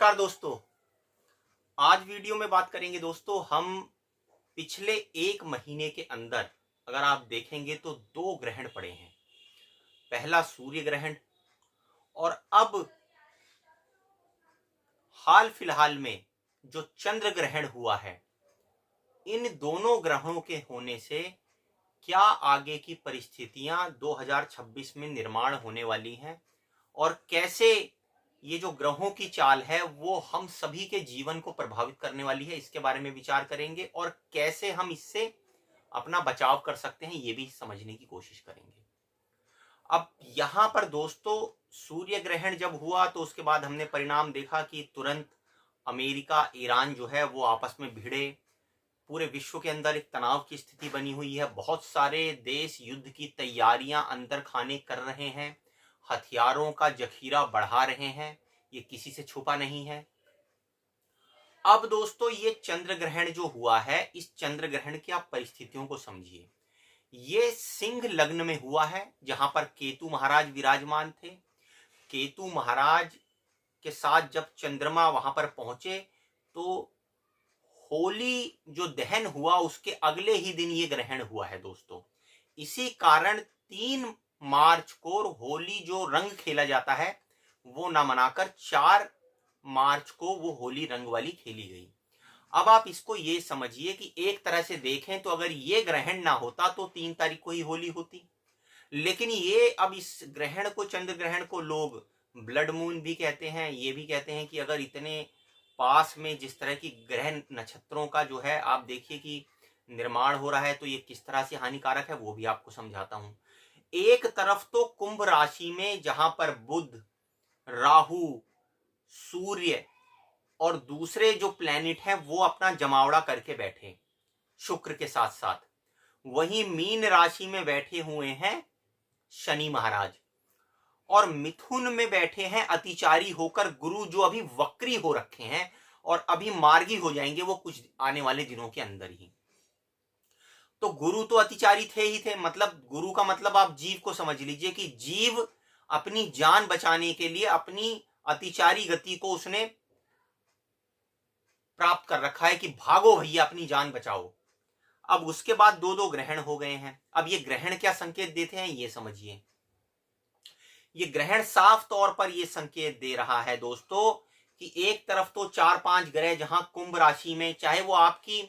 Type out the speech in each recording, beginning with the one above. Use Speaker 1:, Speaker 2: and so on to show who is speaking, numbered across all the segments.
Speaker 1: नमस्कार दोस्तों। आज वीडियो में बात करेंगे दोस्तों हम पिछले एक महीने के अंदर अगर आप देखेंगे तो दो ग्रहण पड़े हैं। पहला सूर्य ग्रहण और अब हाल फिलहाल में जो चंद्र ग्रहण हुआ है। इन दोनों ग्रहों के होने से क्या आगे की परिस्थितियां 2026 में निर्माण होने वाली हैं और कैसे ये जो ग्रहों की चाल है वो हम सभी के जीवन को प्रभावित करने वाली है, इसके बारे में विचार करेंगे और कैसे हम इससे अपना बचाव कर सकते हैं ये भी समझने की कोशिश करेंगे। अब यहां पर दोस्तों सूर्य ग्रहण जब हुआ तो उसके बाद हमने परिणाम देखा कि तुरंत अमेरिका ईरान जो है वो आपस में भिड़े। पूरे विश्व के अंदर एक तनाव की स्थिति बनी हुई है। बहुत सारे देश युद्ध की तैयारियां अंदर खाने कर रहे हैं, हथियारों का जखीरा बढ़ा रहे हैं, ये किसी से छुपा नहीं है। अब दोस्तों ये चंद्र ग्रहण जो हुआ है, इस चंद्र ग्रहण की आप परिस्थितियों को समझिए। ये सिंह लग्न में हुआ है जहां पर केतु महाराज विराजमान थे। केतु महाराज के साथ जब चंद्रमा वहां पर पहुंचे तो होली जो दहन हुआ उसके अगले ही दिन ये ग्रहण हुआ है दोस्तों। इसी कारण 3 मार्च को होली जो रंग खेला जाता है वो ना मनाकर 4 मार्च को वो होली रंग वाली खेली गई। अब आप इसको ये समझिए कि एक तरह से देखें तो अगर ये ग्रहण ना होता तो 3 तारीख को ही होली होती। लेकिन ये अब इस ग्रहण को, चंद्र ग्रहण को लोग ब्लड मून भी कहते हैं। ये भी कहते हैं कि अगर इतने पास में जिस तरह की ग्रह नक्षत्रों का जो है आप देखिए कि निर्माण हो रहा है तो ये किस तरह से हानिकारक है वो भी आपको समझाता हूं। एक तरफ तो कुंभ राशि में जहां पर बुध, राहु, सूर्य और दूसरे जो प्लैनेट हैं वो अपना जमावड़ा करके बैठे शुक्र के साथ साथ, वहीं मीन राशि में बैठे हुए हैं शनि महाराज और मिथुन में बैठे हैं अतिचारी होकर गुरु, जो अभी वक्री हो रखे हैं और अभी मार्गी हो जाएंगे वो कुछ आने वाले दिनों के अंदर ही। तो गुरु तो अतिचारी थे ही थे, मतलब गुरु का मतलब आप जीव को समझ लीजिए कि जीव अपनी जान बचाने के लिए अपनी अतिचारी गति को उसने प्राप्त कर रखा है कि भागो भैया अपनी जान बचाओ। अब उसके बाद दो दो ग्रहण हो गए हैं। अब ये ग्रहण क्या संकेत देते हैं ये समझिए। ये ग्रहण साफ तौर पर ये संकेत दे रहा है दोस्तों कि एक तरफ तो 4-5 ग्रह जहां कुंभ राशि में, चाहे वो आपकी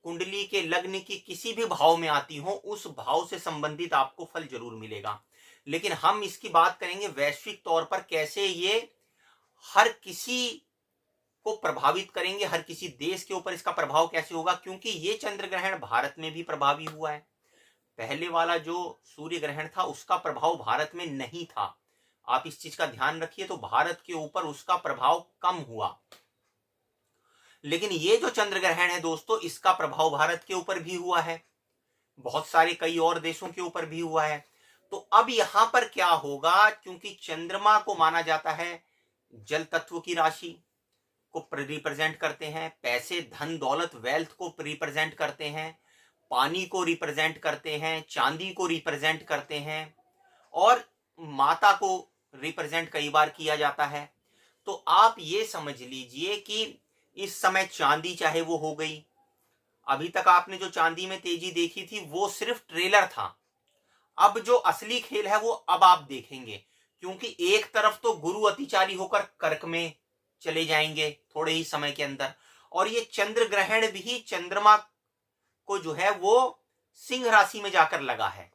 Speaker 1: कुंडली के लग्न की किसी भी भाव में आती हो, उस भाव से संबंधित आपको फल जरूर मिलेगा। लेकिन हम इसकी बात करेंगे वैश्विक तौर पर कैसे ये हर किसी को प्रभावित करेंगे, हर किसी देश के ऊपर इसका प्रभाव कैसे होगा, क्योंकि ये चंद्र ग्रहण भारत में भी प्रभावी हुआ है। पहले वाला जो सूर्य ग्रहण था उसका प्रभाव भारत में नहीं था, आप इस चीज का ध्यान रखिए। तो भारत के ऊपर उसका प्रभाव कम हुआ। लेकिन ये जो चंद्र ग्रहण है दोस्तों, इसका प्रभाव भारत के ऊपर भी हुआ है, बहुत सारे कई और देशों के ऊपर भी हुआ है। तो अब यहां पर क्या होगा, क्योंकि चंद्रमा को माना जाता है जल तत्व की राशि को रिप्रेजेंट करते हैं, पैसे, धन दौलत, वेल्थ को रिप्रेजेंट करते हैं, पानी को रिप्रेजेंट करते हैं, चांदी को रिप्रेजेंट करते हैं और माता को रिप्रेजेंट कई बार किया जाता है। तो आप ये समझ लीजिए कि इस समय चांदी चाहे वो हो गई, अभी तक आपने जो चांदी में तेजी देखी थी वो सिर्फ ट्रेलर था। अब जो असली खेल है वो अब आप देखेंगे, क्योंकि एक तरफ तो गुरु अतिचारी होकर कर्क में चले जाएंगे थोड़े ही समय के अंदर, और ये चंद्र ग्रहण भी चंद्रमा को जो है वो सिंह राशि में जाकर लगा है,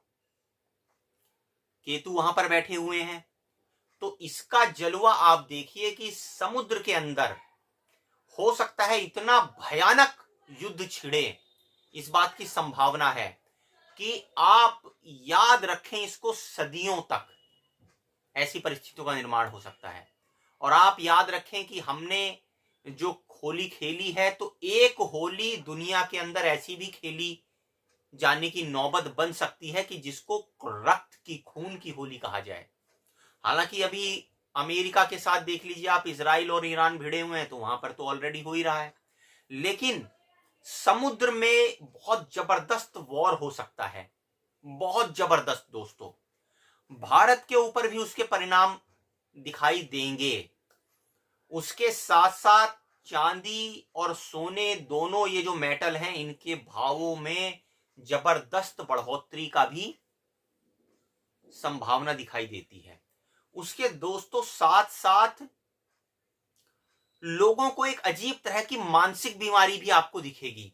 Speaker 1: केतु वहां पर बैठे हुए हैं। तो इसका जलवा आप देखिए कि समुद्र के अंदर हो सकता है इतना भयानक युद्ध छिड़े, इस बात की संभावना है कि आप याद रखें इसको सदियों तक ऐसी परिस्थितियों का निर्माण हो सकता है। और आप याद रखें कि हमने जो होली खेली है तो एक होली दुनिया के अंदर ऐसी भी खेली जाने की नौबत बन सकती है कि जिसको रक्त की, खून की होली कहा जाए। हालांकि अभी अमेरिका के साथ देख लीजिए आप, इजराइल और ईरान भिड़े हुए हैं तो वहां पर तो ऑलरेडी हो ही रहा है। लेकिन समुद्र में बहुत जबरदस्त वॉर हो सकता है, बहुत जबरदस्त दोस्तों। भारत के ऊपर भी उसके परिणाम दिखाई देंगे। उसके साथ साथ चांदी और सोने दोनों ये जो मेटल हैं इनके भावों में जबरदस्त बढ़ोतरी का भी संभावना दिखाई देती है। उसके दोस्तों साथ साथ लोगों को एक अजीब तरह की मानसिक बीमारी भी आपको दिखेगी।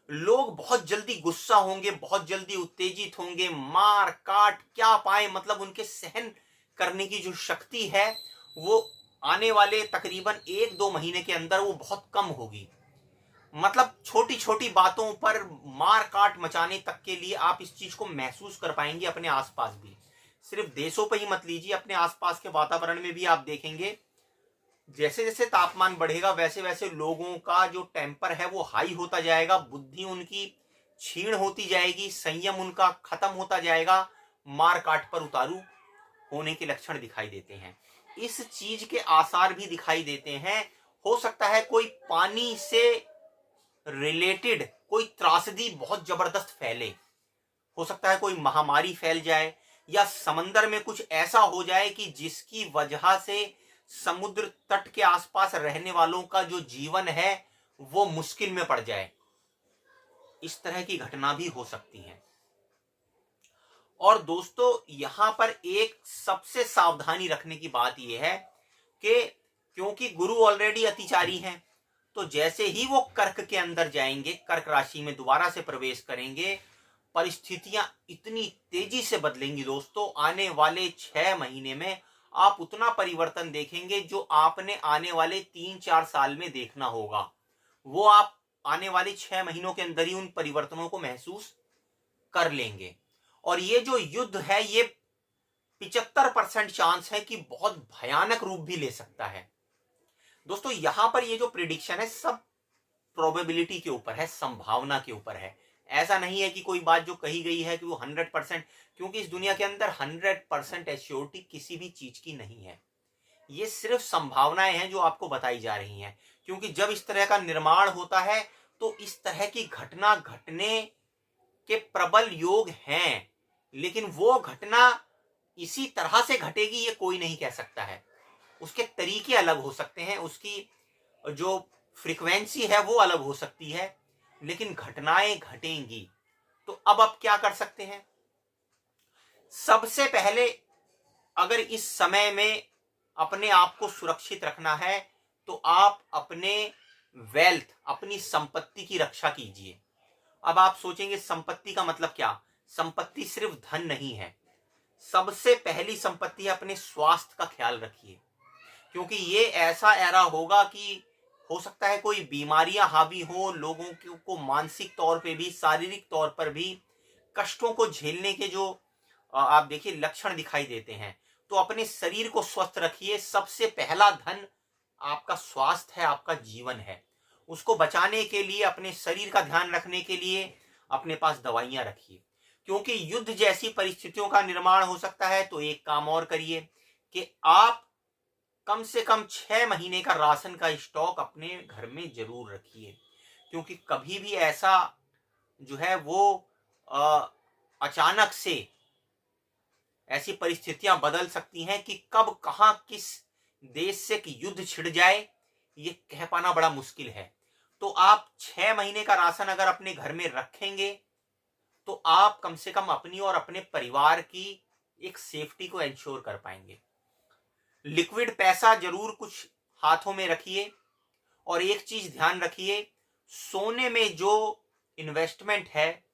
Speaker 1: लोग बहुत जल्दी गुस्सा होंगे, बहुत जल्दी उत्तेजित होंगे, मार काट क्या पाए, मतलब उनके सहन करने की जो शक्ति है वो आने वाले तकरीबन 1-2 महीने के अंदर वो बहुत कम होगी। मतलब छोटी छोटी बातों पर मार काट मचाने तक के लिए आप इस चीज को महसूस कर पाएंगे अपने आसपास भी। सिर्फ देशों पर ही मत लीजिए, अपने आसपास के वातावरण में भी आप देखेंगे जैसे जैसे तापमान बढ़ेगा वैसे वैसे लोगों का जो टेम्पर है वो हाई होता जाएगा, बुद्धि उनकी क्षीण होती जाएगी, संयम उनका खत्म होता जाएगा, मार काट पर उतारू होने के लक्षण दिखाई देते हैं। इस चीज के आसार भी दिखाई देते हैं। हो सकता है कोई पानी से रिलेटेड कोई त्रासदी बहुत जबरदस्त फैले, हो सकता है कोई महामारी फैल जाए, या समंदर में कुछ ऐसा हो जाए कि जिसकी वजह से समुद्र तट के आसपास रहने वालों का जो जीवन है वो मुश्किल में पड़ जाए। इस तरह की घटना भी हो सकती है। और दोस्तों यहां पर एक सबसे सावधानी रखने की बात यह है कि क्योंकि गुरु ऑलरेडी अतिचारी हैं, तो जैसे ही वो कर्क के अंदर जाएंगे, कर्क राशि में दोबारा से प्रवेश करेंगे, परिस्थितियां इतनी तेजी से बदलेंगी दोस्तों। आने वाले 6 महीने में आप उतना परिवर्तन देखेंगे जो आपने आने वाले 3-4 साल में देखना होगा, वो आप आने वाले 6 महीनों के अंदर ही उन परिवर्तनों को महसूस कर लेंगे। और ये जो युद्ध है ये 75% चांस है कि बहुत भयानक रूप भी ले सकता है। दोस्तों यहां पर ये जो प्रिडिक्शन है सब प्रोबेबिलिटी के ऊपर है, संभावना के ऊपर है। ऐसा नहीं है कि कोई बात जो कही गई है कि वो 100%, क्योंकि इस दुनिया के अंदर 100% एश्योरिटी किसी भी चीज की नहीं है। ये सिर्फ संभावनाएं हैं जो आपको बताई जा रही हैं, क्योंकि जब इस तरह का निर्माण होता है तो इस तरह की घटना घटने के प्रबल योग हैं, लेकिन वो घटना इसी तरह से घटेगी ये कोई नहीं कह सकता है। उसके तरीके अलग हो सकते हैं, उसकी जो फ्रीक्वेंसी है वो अलग हो सकती है, लेकिन घटनाएं घटेंगी। तो अब आप क्या कर सकते हैं? सबसे पहले अगर इस समय में अपने आप को सुरक्षित रखना है तो आप अपने वेल्थ, अपनी संपत्ति की रक्षा कीजिए। अब आप सोचेंगे संपत्ति का मतलब क्या? संपत्ति सिर्फ धन नहीं है। सबसे पहली संपत्ति है अपने स्वास्थ्य का ख्याल रखिए, क्योंकि ये ऐसा एरा होगा कि हो सकता है कोई बीमारियां हावी हो, लोगों को मानसिक तौर पे भी शारीरिक तौर पर भी कष्टों को झेलने के जो आप देखिए लक्षण दिखाई देते हैं। तो अपने शरीर को स्वस्थ रखिए। सबसे पहला धन आपका स्वास्थ्य है, आपका जीवन है। उसको बचाने के लिए, अपने शरीर का ध्यान रखने के लिए अपने पास दवाइयां रखिए, क्योंकि युद्ध जैसी परिस्थितियों का निर्माण हो सकता है। तो एक काम और करिए कि आप कम से कम 6 महीने का राशन का स्टॉक अपने घर में जरूर रखिए, क्योंकि कभी भी ऐसा जो है वो अचानक से ऐसी परिस्थितियां बदल सकती हैं कि कब कहां किस देश से कि युद्ध छिड़ जाए ये कह पाना बड़ा मुश्किल है। तो आप 6 महीने का राशन अगर अपने घर में रखेंगे तो आप कम से कम अपनी और अपने परिवार की एक सेफ्टी को इंश्योर कर पाएंगे। लिक्विड पैसा जरूर कुछ हाथों में रखिए। और एक चीज ध्यान रखिए, सोने में जो इन्वेस्टमेंट है,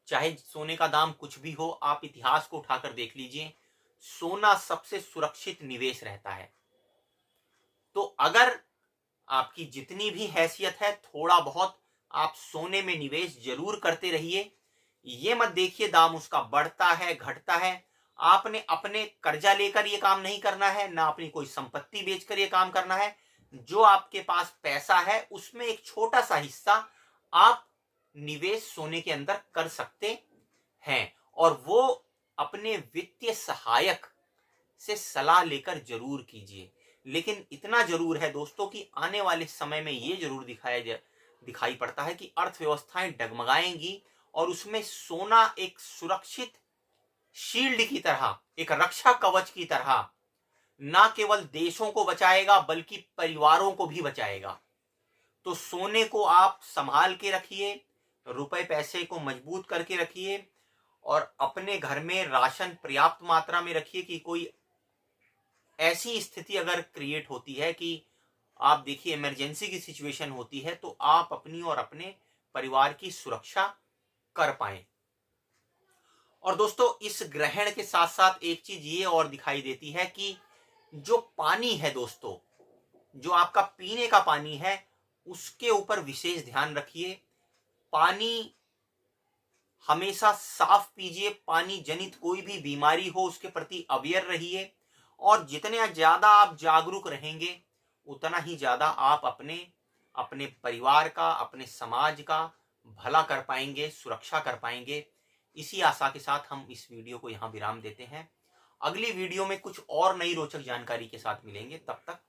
Speaker 1: चाहे सोने का दाम कुछ भी हो, आप इतिहास को उठाकर देख लीजिए, सोना सबसे सुरक्षित निवेश रहता है। तो अगर आपकी जितनी भी हैसियत है थोड़ा बहुत आप सोने में निवेश जरूर करते रहिए। ये मत देखिए दाम उसका बढ़ता है घटता है। आपने अपने कर्जा लेकर ये काम नहीं करना है, ना अपनी कोई संपत्ति बेचकर ये काम करना है। जो आपके पास पैसा है उसमें एक छोटा सा हिस्सा आप निवेश सोने के अंदर कर सकते हैं, और वो अपने वित्तीय सहायक से सलाह लेकर जरूर कीजिए। लेकिन इतना जरूर है दोस्तों कि आने वाले समय में ये जरूर दिखाई पड़ता है कि अर्थव्यवस्थाएं डगमगाएंगी और उसमें सोना एक सुरक्षित शील्ड की तरह, एक रक्षा कवच की तरह ना केवल देशों को बचाएगा बल्कि परिवारों को भी बचाएगा। तो सोने को आप संभाल के रखिए, रुपए पैसे को मजबूत करके रखिए और अपने घर में राशन पर्याप्त मात्रा में रखिए कि कोई ऐसी स्थिति अगर क्रिएट होती है कि आप देखिए इमरजेंसी की सिचुएशन होती है तो आप अपनी और अपने परिवार की सुरक्षा कर पाए। और दोस्तों इस ग्रहण के साथ साथ एक चीज ये और दिखाई देती है कि जो पानी है दोस्तों, जो आपका पीने का पानी है उसके ऊपर विशेष ध्यान रखिए। पानी हमेशा साफ पीजिए, पानी जनित कोई भी बीमारी हो उसके प्रति अवेयर रहिए और जितने ज्यादा आप जागरूक रहेंगे उतना ही ज्यादा आप अपने अपने परिवार का, अपने समाज का भला कर पाएंगे, सुरक्षा कर पाएंगे। इसी आशा के साथ हम इस वीडियो को यहां विराम देते हैं। अगली वीडियो में कुछ और नई रोचक जानकारी के साथ मिलेंगे। तब तक